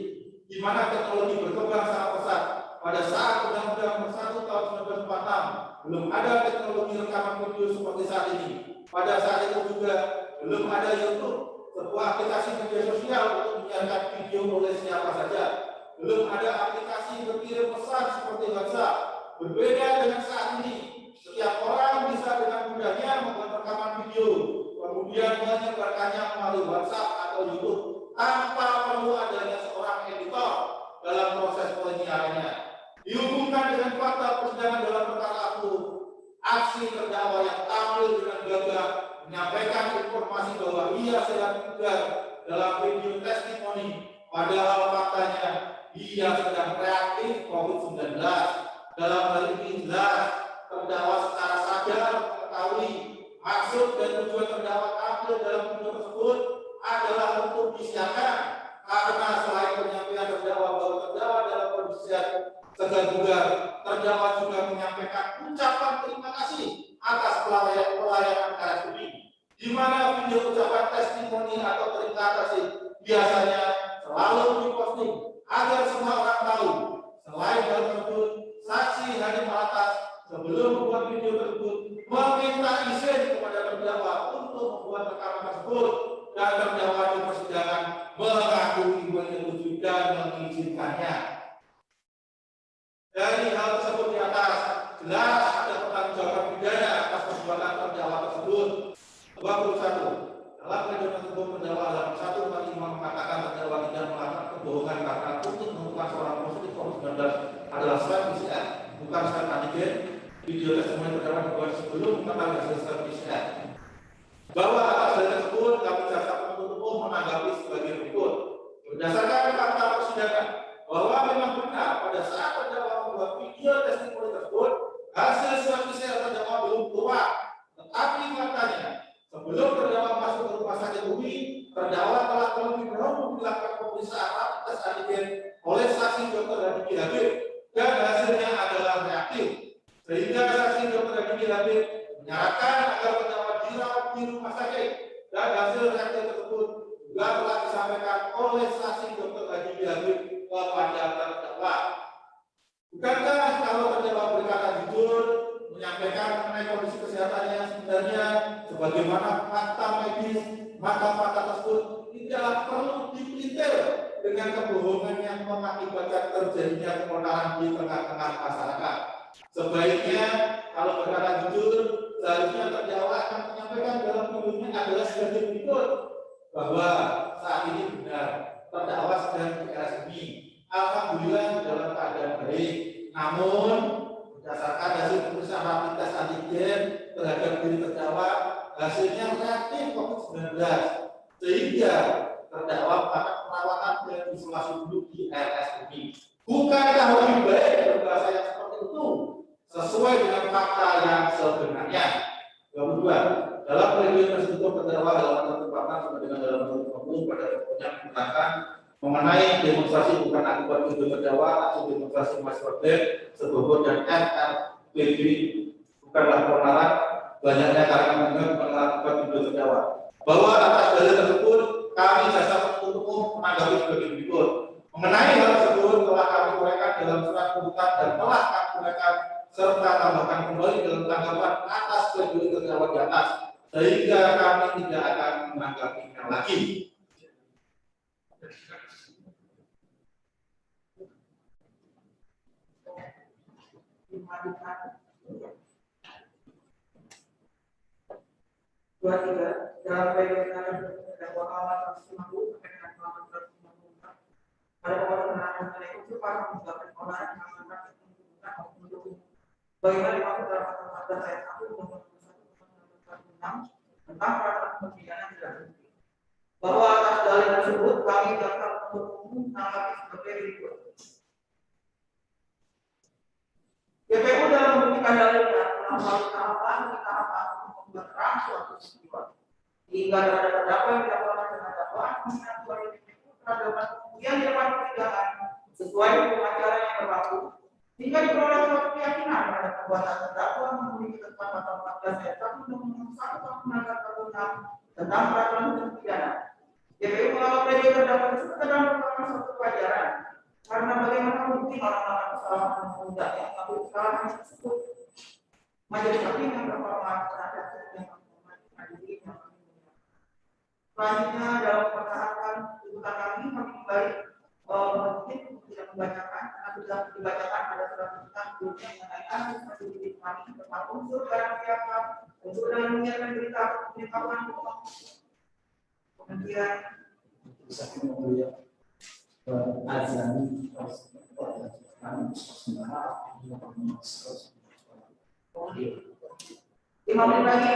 di mana teknologi berkembang sangat pesat. Pada saat Undang-Undang Nomor 1 Tahun 1946 belum ada teknologi rekaman video seperti saat ini. Pada saat itu juga belum ada YouTube, sebuah aplikasi media sosial untuk menyiarkan video oleh siapa saja. Belum ada aplikasi berkirim pesan seperti WhatsApp. Berbeda dengan saat ini, setiap orang bisa dengan mudahnya membuat rekaman video, kemudian menyebarkannya melalui WhatsApp atau YouTube tanpa perlu adanya seorang editor dalam proses penyiarannya. Dihubungkan dengan fakta persidangan dalam perkara aku, aksi terdakwa yang tampil dengan gagah menyampaikan informasi bahwa ia sedang tegar dalam video testimoni, padahal faktanya ia sedang reaktif COVID-19. Dalam hal ini jelas terdakwa secara sadar mengetahui maksud dan tujuan terdakwa tampil dalam video tersebut adalah untuk disiarkan, karena selain penyampaian terdakwa bahwa terdakwa dalam kondisi segar bugar menyampaikan ucapan terima kasih atas pelayanan RSUD, di mana video ucapan testimoni atau terima kasih biasanya selalu diposting agar semua orang tahu. Selain hal tersebut, saksi hakim atas sebelum membuat video tersebut meminta izin kepada terdakwa untuk membuat rekaman tersebut, dan terdakwa di persidangan mengakui menyetujui dan mengizinkannya. Dari hal tersebut di atas, jelas ada pertanggungjawaban pidana atas perbuatan terdakwa tersebut. 21. Dalam peradilan tersebut terdakwa dalam 145 mengatakan terdakwa tidak melakukan kebohongan karena untuk menentukan seorang positif COVID-19 adalah swab PCR, bukan swab antigen. Video testimoni terdakwa dibuat sebelum mengetahui hasil swab PCR. Bahwa atas hal tersebut kami jaksa penuntut umum menanggapi sebagai berikut. Berdasarkan fakta persidangan bahwa memang benar pada saat terdakwa membuat video testimoni tersebut hasil swab PCR terdakwa belum keluar, tetapi faktanya sebelum terdakwa masuk ke rumah sakit UI, terdakwa telah terlebih dahulu dilakukan pemeriksaan rapid tes antigen oleh saksi Dr. Hadiki Habib dan hasilnya adalah reaktif, sehingga saksi Dr. Hadiki Habib menyarankan agar terdakwa dirawat di rumah sakit, dan hasil reaktif tersebut juga telah disampaikan oleh saksi Dr. Hadiki Habib kepada terdakwa. Bukankah kalau terdakwa berkata jujur, menyampaikan mengenai kondisi kesehatannya yang sebenarnya sebagaimana fakta medis, maka fakta tersebut tidaklah perlu dipelintir dengan kebohongan yang mengakibatkan terjadinya keonaran di tengah-tengah masyarakat. Sebaiknya kalau berkata jujur, seharusnya terdakwa akan menyampaikan dalam videonya adalah sebagai berikut, bahwa saat ini benar terdakwa sedang di RSUD, alhamdulillah dalam keadaan baik, namun berdasarkan hasil pemeriksaan rapid tes antigen terhadap diri terdakwa, hasilnya reaktif COVID-19, sehingga terdakwa mendapat perawatan dan isolasi dulu di RSUD. Bukankah lebih baik berbahasa yang seperti itu sesuai dengan fakta yang sebenarnya? 22. Dalam peradilan tersebut terdakwa dalam kesempatan sama dengan dalam 150 pada pokoknya mengatakan mengenai demonstrasi bukan akibat video terdakwa atau demonstrasi mahasiswa sebobor dan FRPB bukanlah keonaran banyaknya karena menganggap akibat video terdakwa. Bahwa atas dalil tersebut kami jaksa penuntut umum menanggapi sebagai berikut. Mengenai hal tersebut telah kami uraikan dalam surat tuntutan dan telah kami uraikan serta tambahkan kembali dalam tanggapan atas pledoi terdakwa di atas, sehingga kami tidak akan menanggapinya lagi. Dua tiga dalam perbedaan terdakwa awal 150 sampai dengan awal 154 pada pokok keterangan mengenai unsur para mengungkapkan keonaran yang melakukan kepentingan maupun mendukung. Bagaimana dimaksud dalam pasal 14 ayat 1 Undang-Undang 1 tentang peraturan pembinaan tidak berhenti. Bahwa atas dalil tersebut kami jaksa penuntut umum menanggapi sebagai berikut. JPU dalam membuktikan dalilnya telah melalui tahapan untuk membuat terang suatu peristiwa, hingga terhadap terdakwa yang dilakukan dengan dakwaan pembinaan terhadap kemudian di depan persidangan sesuai hukum acara yang berlaku, hingga diperoleh suatu keyakinan terhadap perbuatan terdakwa memenuhi ketentuan pasal 14 ayat 1 Undang-Undang 1 Tahun 1946 tentang peraturan hukum pidana. JPU menganggap pledoi terdakwa tersebut adalah merupakan suatu pelajaran, karena bagaimana mungkin orang melakukan kesalahan menunda yang mengambil kesalahan tersebut menjadi hakim yang berhormat terhadap yang menghadiri yang menunda. Selanjutnya dalam persyaratan tuntutan kami kembali mungkin tidak membacakan karena sudah dibacakan pada surat tuntutan sebelumnya mengenai administrasi didik kami tentang unsur barang siapa, unsur dalam menyiarkan berita pengetahuan umum, kemudian azani 5 menit lagi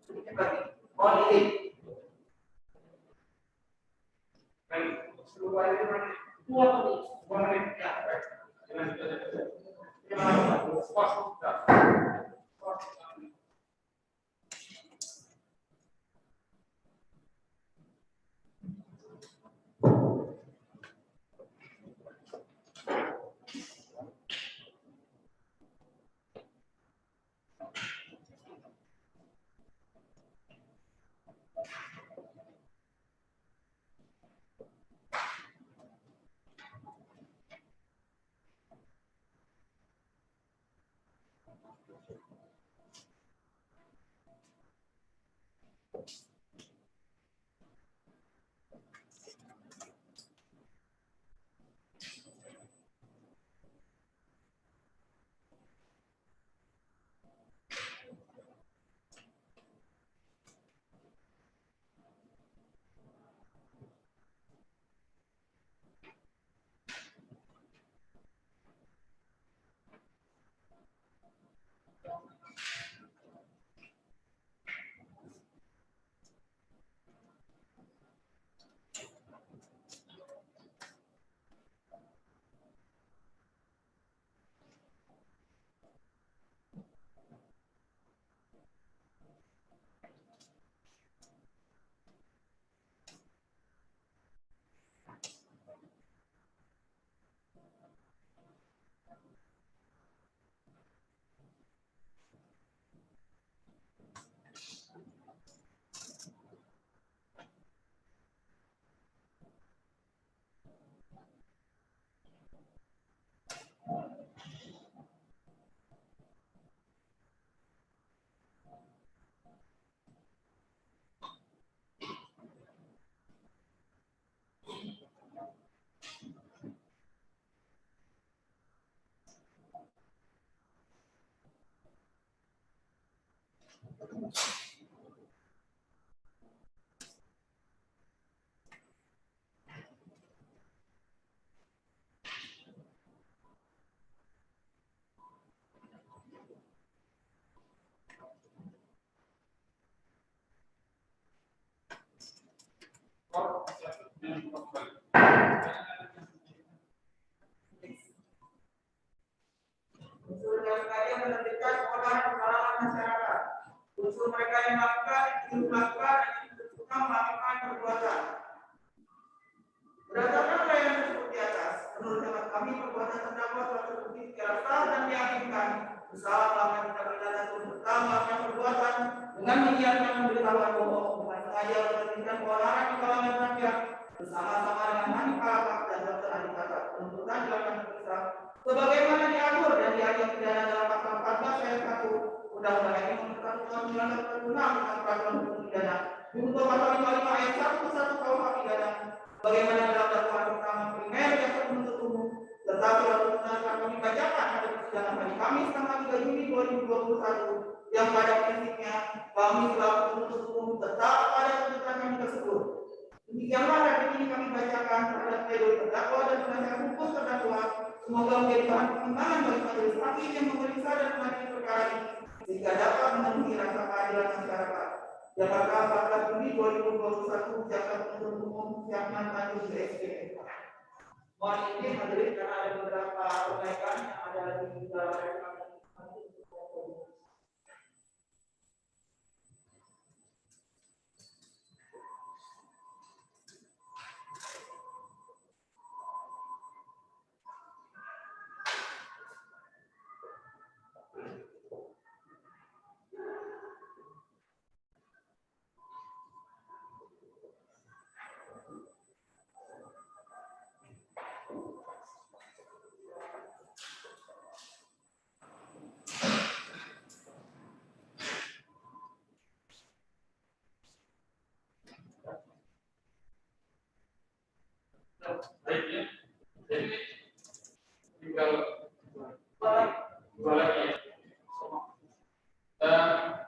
sedikit lagi mohon izin. Unsur yang menerbitkan olahan pengalaman masyarakat. Unsur mereka yang melakukan, melakukan perbuatan. Berdasarkan uraian seperti atas, menurut hemat kami perbuatan terdakwa telah terbukti secara sah dan meyakinkan bersalah melakukan tindak pidana serta melakukan perbuatan dengan menyiapkan pemberitahuan bohong dengan sengaja menerbitkan keonaran di kalangan rakyat bersama-sama dengan Hani Palak dan Dr. Adi Kakak. Penuntutan dilakukan berpisah sebagaimana diatur dan diatur pidana dalam pasal 14 ayat 1 Undang-Undang RI Nomor 1 Tahun 1946 tentang peraturan hukum pidana junto pasal 55 ayat 1 KUH pidana bagaimana dalam dakwaan pertama primer jaksa penuntut umum serta surat tuntutan kami bacakan pada persidangan hari Kamis tanggal 3 Juni 2021 yang pada prinsipnya kami selaku penuntut umum tetap pada tuntutan kami tersebut. Demikianlah hari ini kami bacakan terhadap pledoi terdakwa dan penasihat hukum terdakwa. Semoga menjadi bahan pertimbangan bagi majelis hakim yang memeriksa dan mengadili perkara ini sehingga dapat memenuhi rasa keadilan masyarakat. Jakarta 14 Juni 2021, jaksa penuntut umum Syahnan Tanjung BSD. Mohon izin majelis karena ada beberapa perbaikan yang ada di dalam rekaman. Baiknya, jadi tinggal dua lagi ya. Dan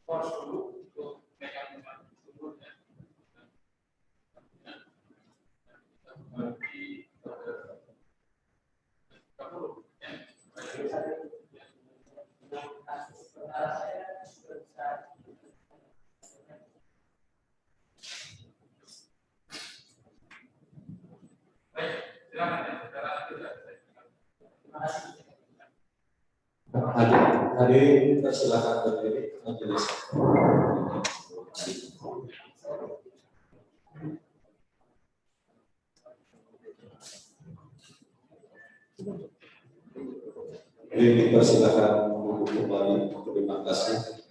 harus dulu untuk mekanisme tersebut ya. Bagi kamu ya. Hadirin persilakan berdiri majelis. Hadirin dipersilakan duduk kembali. Terima kasih.